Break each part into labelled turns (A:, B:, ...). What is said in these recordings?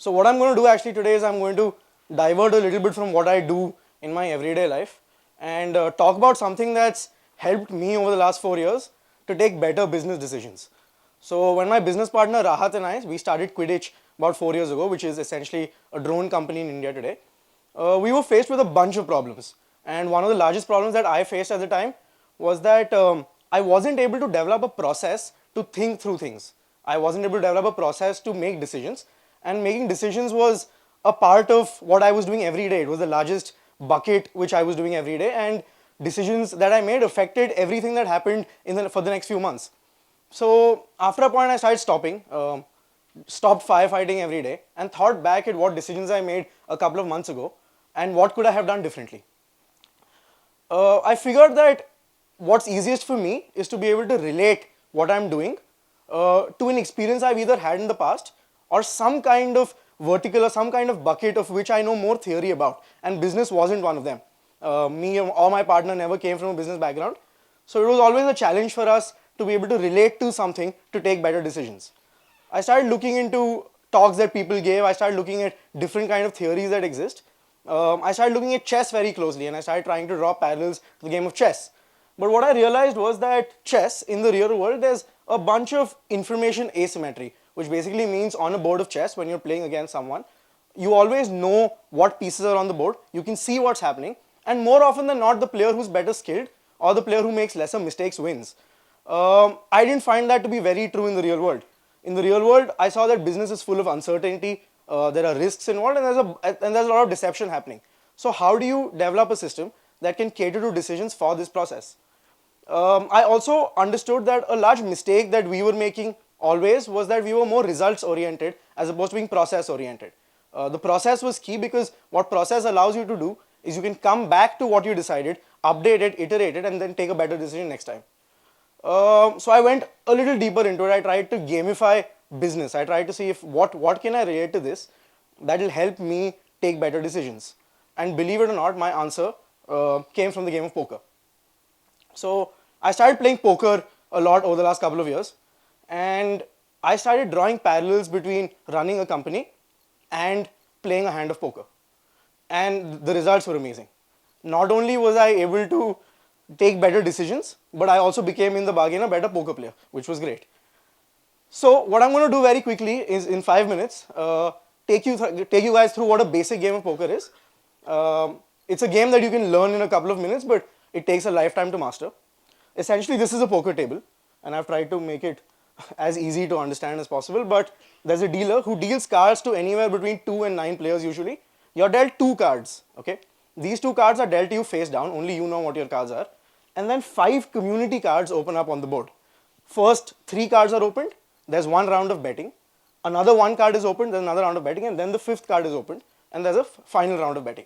A: So what I'm going to do actually today is I'm going to divert a little bit from what I do in my everyday life and talk about something that's helped me over the last 4 years to take better business decisions. So when my business partner Rahat and I, we started Quidditch about 4 years ago, which is essentially a drone company in India today, we were faced with a bunch of problems. And one of the largest problems that I faced at the time was that I wasn't able to develop a process to think through things. I wasn't able to develop a process to make decisions. And making decisions was a part of what I was doing every day. It was the largest bucket which I was doing every day. And decisions that I made affected everything that happened for the next few months. So after a point, I started stopped firefighting every day and thought back at what decisions I made a couple of months ago and what could I have done differently. I figured that what's easiest for me is to be able to relate what I'm doing to an experience I've either had in the past or some kind of vertical or some kind of bucket of which I know more theory about, and business wasn't one of them. Me or my partner never came from a business background, so it was always a challenge for us to be able to relate to something to take better decisions. I started looking into talks that people gave. I started looking at different kind of theories that exist. I started looking at chess very closely and I started trying to draw parallels to the game of chess. But what I realized was that chess in the real world, there's a bunch of information asymmetry, which basically means on a board of chess when you're playing against someone, you always know what pieces are on the board, you can see what's happening, and more often than not, the player who's better skilled or the player who makes lesser mistakes wins. I didn't find that to be very true in the real world. In the real world, I saw that business is full of uncertainty, there are risks involved, and there's a lot of deception happening. So how do you develop a system that can cater to decisions for this process? I also understood that a large mistake that we were making always was that we were more results oriented as opposed to being process oriented. The process was key because what process allows you to do is you can come back to what you decided, update it, iterate it, and then take a better decision next time. So I went a little deeper into it. I tried to gamify business. I tried to see if what can I relate to this that will help me take better decisions. And believe it or not, my answer came from the game of poker. So I started playing poker a lot over the last couple of years, and I started drawing parallels between running a company and playing a hand of poker. And the results were amazing. Not only was I able to take better decisions, but I also became in the bargain a better poker player, which was great. So what I'm going to do very quickly is in 5 minutes, take you guys through what a basic game of poker is. It's a game that you can learn in a couple of minutes, but it takes a lifetime to master. Essentially, this is a poker table, and I've tried to make it as easy to understand as possible, but there's a dealer who deals cards to anywhere between 2 and 9 players usually. You're dealt 2 cards, okay? These 2 cards are dealt to you face down, only you know what your cards are. And then 5 community cards open up on the board. First 3 cards are opened, there's 1 round of betting. Another 1 card is opened, there's another round of betting, and then the 5th card is opened, and there's a final round of betting.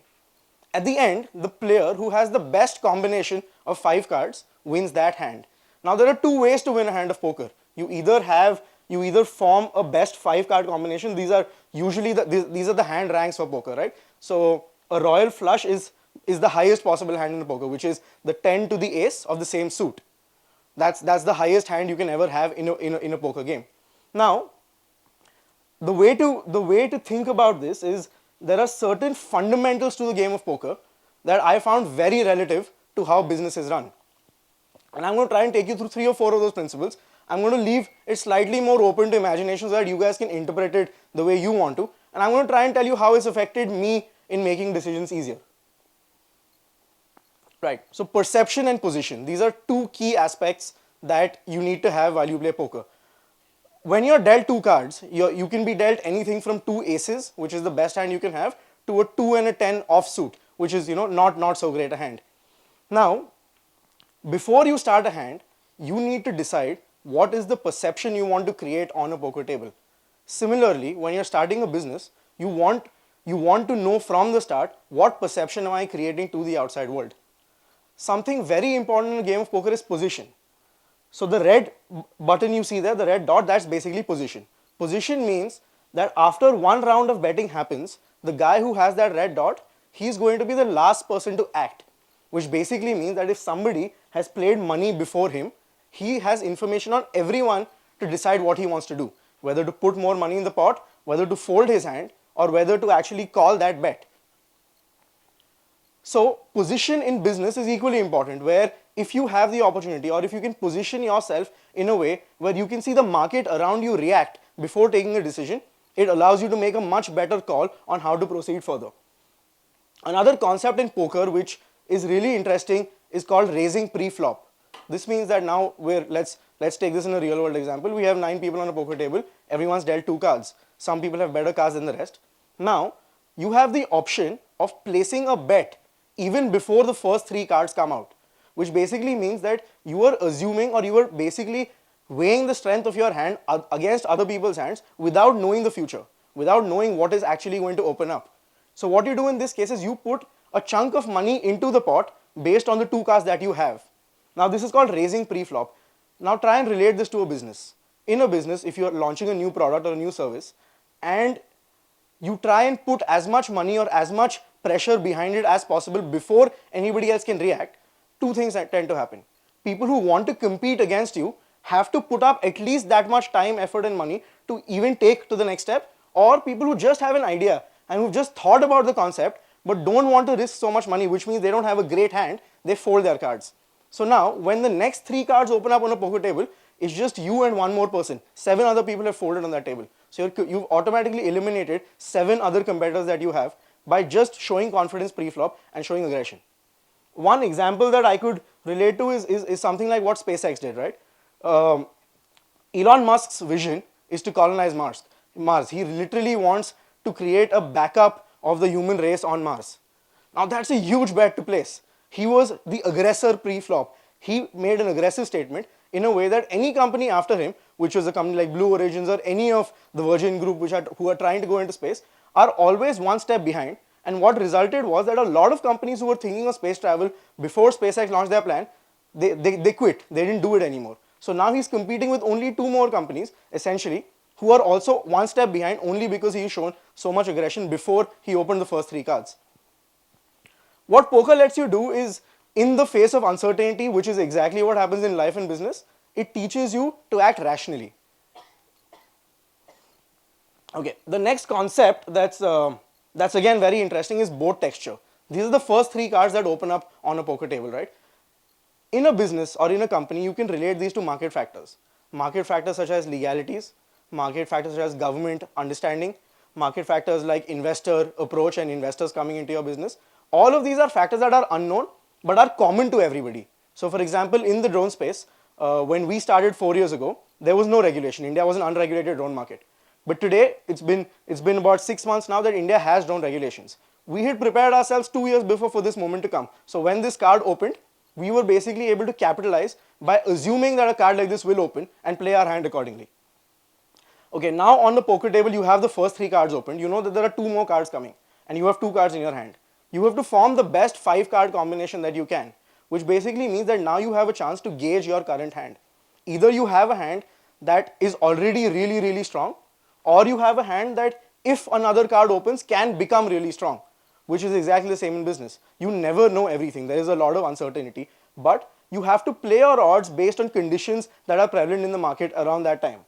A: At the end, the player who has the best combination of 5 cards wins that hand. Now there are 2 ways to win a hand of poker. You either form a best 5 card combination. These are usually these are the hand ranks for poker, right? So a royal flush is the highest possible hand in the poker, which is the 10 to the ace of the same suit. That's the highest hand you can ever have in a poker game. Now, the way to think about this is there are certain fundamentals to the game of poker that I found very relative to how business is run. And I'm going to try and take you through 3 or 4 of those principles. I'm going to leave it slightly more open to imagination so that you guys can interpret it the way you want to. And I'm going to try and tell you how it's affected me in making decisions easier. Right, so perception and position. These are 2 key aspects that you need to have while you play poker. When you're dealt 2 cards, you can be dealt anything from 2 aces, which is the best hand you can have, to a 2 and a 10 offsuit, which is not so great a hand. Now, before you start a hand, you need to decide what is the perception you want to create on a poker table. Similarly, when you're starting a business, you want to know from the start what perception am I creating to the outside world. Something very important in a game of poker is position. So the red button you see there, the red dot, that's basically position. Position means that after 1 round of betting happens, the guy who has that red dot, he's going to be the last person to act, which basically means that if somebody has played money before him, he has information on everyone to decide what he wants to do, whether to put more money in the pot, whether to fold his hand, or whether to actually call that bet. So position in business is equally important, where if you have the opportunity or if you can position yourself in a way where you can see the market around you react before taking a decision, it allows you to make a much better call on how to proceed further. Another concept in poker which is really interesting is called raising pre-flop. This means that now let's take this in a real world example. We have 9 people on a poker table. Everyone's dealt 2 cards. Some people have better cards than the rest. Now you have the option of placing a bet even before the first 3 cards come out, which basically means that you are assuming, or you are basically weighing the strength of your hand against other people's hands without knowing the future, without knowing what is actually going to open up. So what you do in this case is you put a chunk of money into the pot based on the 2 cards that you have. Now this is called raising pre-flop. Now try and relate this to a business. In a business, if you are launching a new product or a new service and you try and put as much money or as much pressure behind it as possible before anybody else can react, 2 things tend to happen. People who want to compete against you have to put up at least that much time, effort and money to even take to the next step, or people who just have an idea and who've just thought about the concept but don't want to risk so much money, which means they don't have a great hand, they fold their cards. So now when the next 3 cards open up on a poker table, it's just you and 1 more person. 7 other people have folded on that table. So you've automatically eliminated 7 other competitors that you have by just showing confidence pre-flop and showing aggression. One example that I could relate to is something like what SpaceX did, right? Elon Musk's vision is to colonize Mars. He literally wants to create a backup of the human race on Mars. Now that's a huge bet to place. He was the aggressor pre-flop. He made an aggressive statement in a way that any company after him, which was a company like Blue Origins or any of the Virgin Group who are trying to go into space, are always 1 step behind. And what resulted was that a lot of companies who were thinking of space travel before SpaceX launched their plan, they quit. They didn't do it anymore. So now he's competing with only 2 more companies, essentially, who are also 1 step behind only because he's shown so much aggression before he opened the first 3 cards. What poker lets you do is, in the face of uncertainty, which is exactly what happens in life and business, it teaches you to act rationally. Okay, the next concept that's again very interesting is board texture. These are the first 3 cards that open up on a poker table, right? In a business or in a company, you can relate these to market factors. Market factors such as legalities, market factors such as government understanding, market factors like investor approach and investors coming into your business. All of these are factors that are unknown but are common to everybody. So for example, in the drone space, when we started 4 years ago, there was no regulation. India was an unregulated drone market. But today, it's been about 6 months now that India has drone regulations. We had prepared ourselves 2 years before for this moment to come. So when this card opened, we were basically able to capitalize by assuming that a card like this will open and play our hand accordingly. Okay, now on the poker table, you have the first 3 cards opened. You know that there are 2 more cards coming and you have 2 cards in your hand. You have to form the best 5 card combination that you can, which basically means that now you have a chance to gauge your current hand. Either you have a hand that is already really, really strong, or you have a hand that if another card opens can become really strong, which is exactly the same in business. You never know everything. There is a lot of uncertainty, but you have to play your odds based on conditions that are prevalent in the market around that time.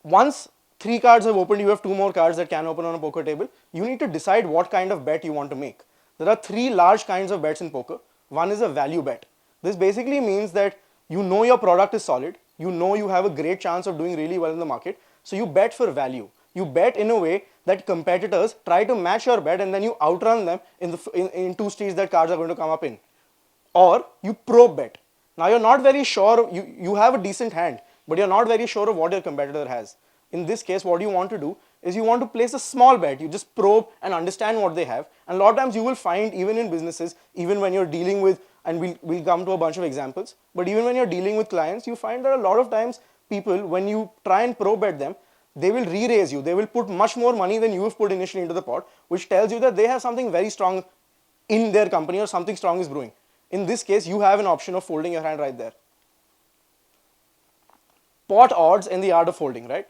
A: Once 3 cards have opened, you have 2 more cards that can open on a poker table. You need to decide what kind of bet you want to make. There are 3 large kinds of bets in poker. One is a value bet. This basically means that you know your product is solid, you know you have a great chance of doing really well in the market, so you bet for value. You bet in a way that competitors try to match your bet and then you outrun them in 2 streets that cards are going to come up in. Or you probe bet. Now you're not very sure, you have a decent hand, but you're not very sure of what your competitor has. In this case, what you want to do is you want to place a small bet. You just probe and understand what they have. And a lot of times you will find, even in businesses, even when you're dealing with, and we'll come to a bunch of examples, but even when you're dealing with clients, you find that a lot of times people, when you try and probe bet them, they will re-raise you. They will put much more money than you have put initially into the pot, which tells you that they have something very strong in their company or something strong is brewing. In this case, you have an option of folding your hand right there. Pot odds and the art of folding, right?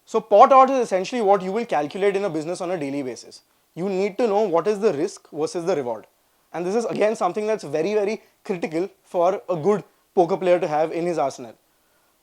A: So pot odds is essentially what you will calculate in a business on a daily basis. You need to know what is the risk versus the reward. And this is again something that's very, very critical for a good poker player to have in his arsenal.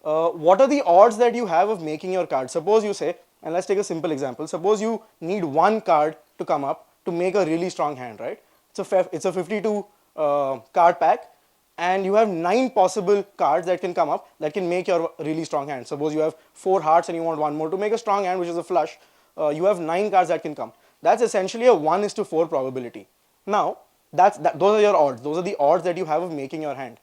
A: What are the odds that you have of making your card? Suppose you say, And let's take a simple example. Suppose you need one card to come up to make a really strong hand, right? It's a 52 card pack, and you have 9 possible cards that can come up that can make your really strong hand. Suppose you have 4 hearts and you want one more to make a strong hand, which is a flush. You have 9 cards that can come. That's essentially a 1:4 probability. Now, those are your odds. Those are the odds that you have of making your hand.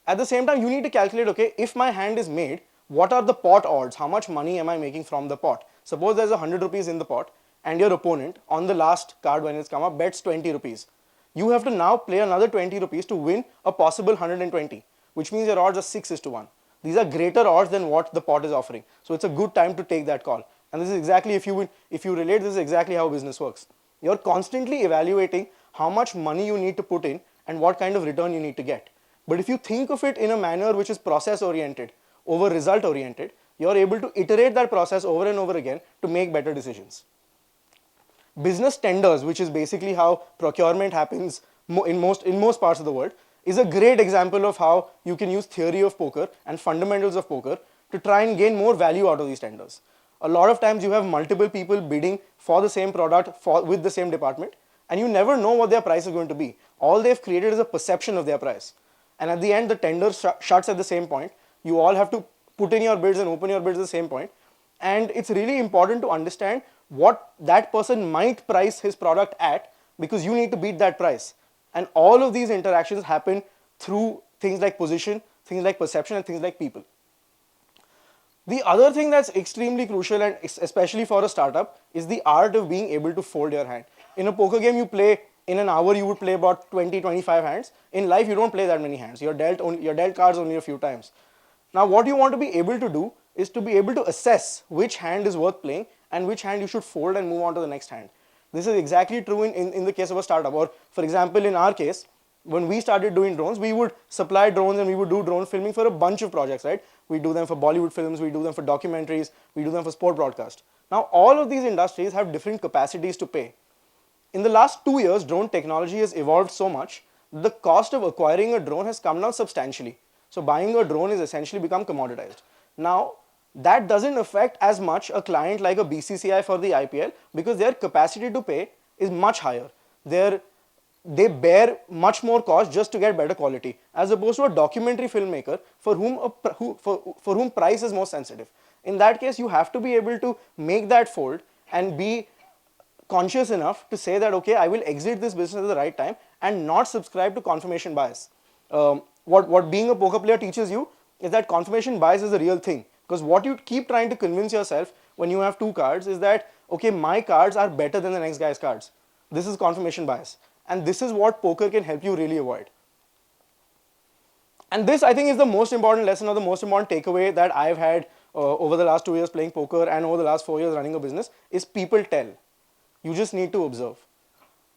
A: At the same time, you need to calculate, okay, if my hand is made, what are the pot odds? How much money am I making from the pot? Suppose there's 100 rupees in the pot, and your opponent, on the last card when it's come up, bets 20 rupees. You have to now play another 20 rupees to win a possible 120, which means your odds are 6:1. These are greater odds than what the pot is offering. So it's a good time to take that call. And this is exactly, if you relate, this is exactly how business works. You're constantly evaluating how much money you need to put in and what kind of return you need to get. But if you think of it in a manner which is process oriented over result oriented, you're able to iterate that process over and over again to make better decisions. Business tenders, which is basically how procurement happens in most parts of the world, is a great example of how you can use theory of poker and fundamentals of poker to try and gain more value out of these tenders. A lot of times you have multiple people bidding for the same product with the same department, and you never know what their price is going to be. All they've created is a perception of their price. And at the end, the tender shuts at the same point. You all have to put in your bids and open your bids at the same point. And it's really important to understand what that person might price his product at, because you need to beat that price. And all of these interactions happen through things like position, things like perception, and things like people. The other thing that's extremely crucial, and especially for a startup, is the art of being able to fold your hand. In a poker game, you play, in an hour you would play about 20-25 hands. In life, you don't play that many hands. You're dealt cards only a few times. Now, what you want to be able to do is to be able to assess which hand is worth playing and which hand you should fold and move on to the next hand. This is exactly true in the case of a startup. Or, for example, in our case, when we started doing drones, we would supply drones and we would do drone filming for a bunch of projects, right? We do them for Bollywood films, we do them for documentaries, we do them for sport broadcast. Now, all of these industries have different capacities to pay. In the last 2 years, drone technology has evolved so much that the cost of acquiring a drone has come down substantially. So buying a drone has essentially become commoditized. Now, that doesn't affect as much a client like a BCCI for the IPL, because their capacity to pay is much higher. They bear much more cost just to get better quality, as opposed to a documentary filmmaker for whom price is more sensitive. In that case, you have to be able to make that fold and be conscious enough to say that, okay, I will exit this business at the right time and not subscribe to confirmation bias. What being a poker player teaches you is that confirmation bias is a real thing, because what you keep trying to convince yourself when you have 2 cards is that, okay, my cards are better than the next guy's cards. This is confirmation bias. And this is what poker can help you really avoid. And this, I think, is the most important lesson or the most important takeaway that I've had over the last 2 years playing poker and over the last 4 years running a business is people tell. You just need to observe.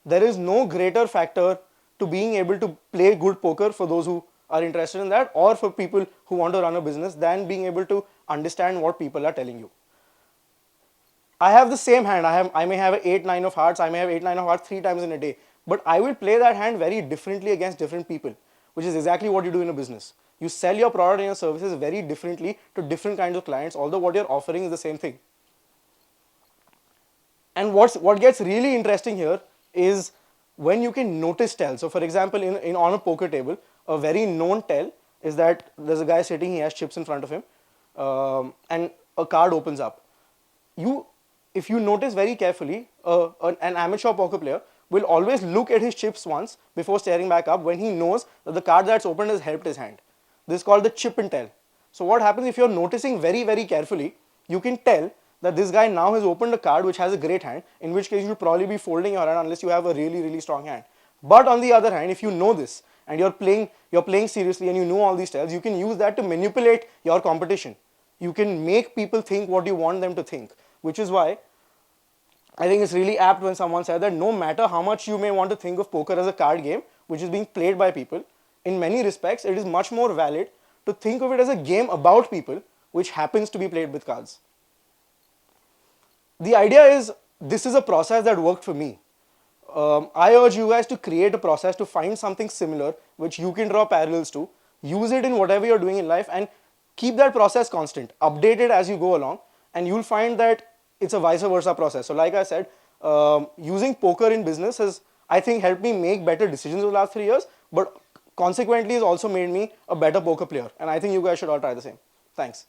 A: There is no greater factor to being able to play good poker for those who are interested in that, or for people who want to run a business, than being able to understand what people are telling you. I have the same hand. I may have 8-9 of hearts. I may have 8-9 of hearts 3 times in a day. But I will play that hand very differently against different people, which is exactly what you do in a business. You sell your product and your services very differently to different kinds of clients, although what you're offering is the same thing. And what gets really interesting here is when you can notice tell. So for example, on a poker table, a very known tell is that there's a guy sitting, he has chips in front of him, and a card opens up. If you notice very carefully, an amateur poker player will always look at his chips once before staring back up when he knows that the card that's opened has helped his hand. This is called the chip and tell. So what happens if you're noticing very, very carefully, you can tell that this guy now has opened a card which has a great hand, in which case you should probably be folding your hand unless you have a really, really strong hand. But on the other hand, if you know this and you're playing seriously and you know all these tells, you can use that to manipulate your competition. You can make people think what you want them to think, which is why I think it's really apt when someone said that no matter how much you may want to think of poker as a card game which is being played by people, in many respects it is much more valid to think of it as a game about people which happens to be played with cards. The idea is, this is a process that worked for me. I urge you guys to create a process to find something similar which you can draw parallels to, use it in whatever you're doing in life, and keep that process constant, update it as you go along, and you'll find that it's a vice versa process. So like I said, using poker in business has, I think, helped me make better decisions over the last 3 years, but consequently has also made me a better poker player. And I think you guys should all try the same. Thanks.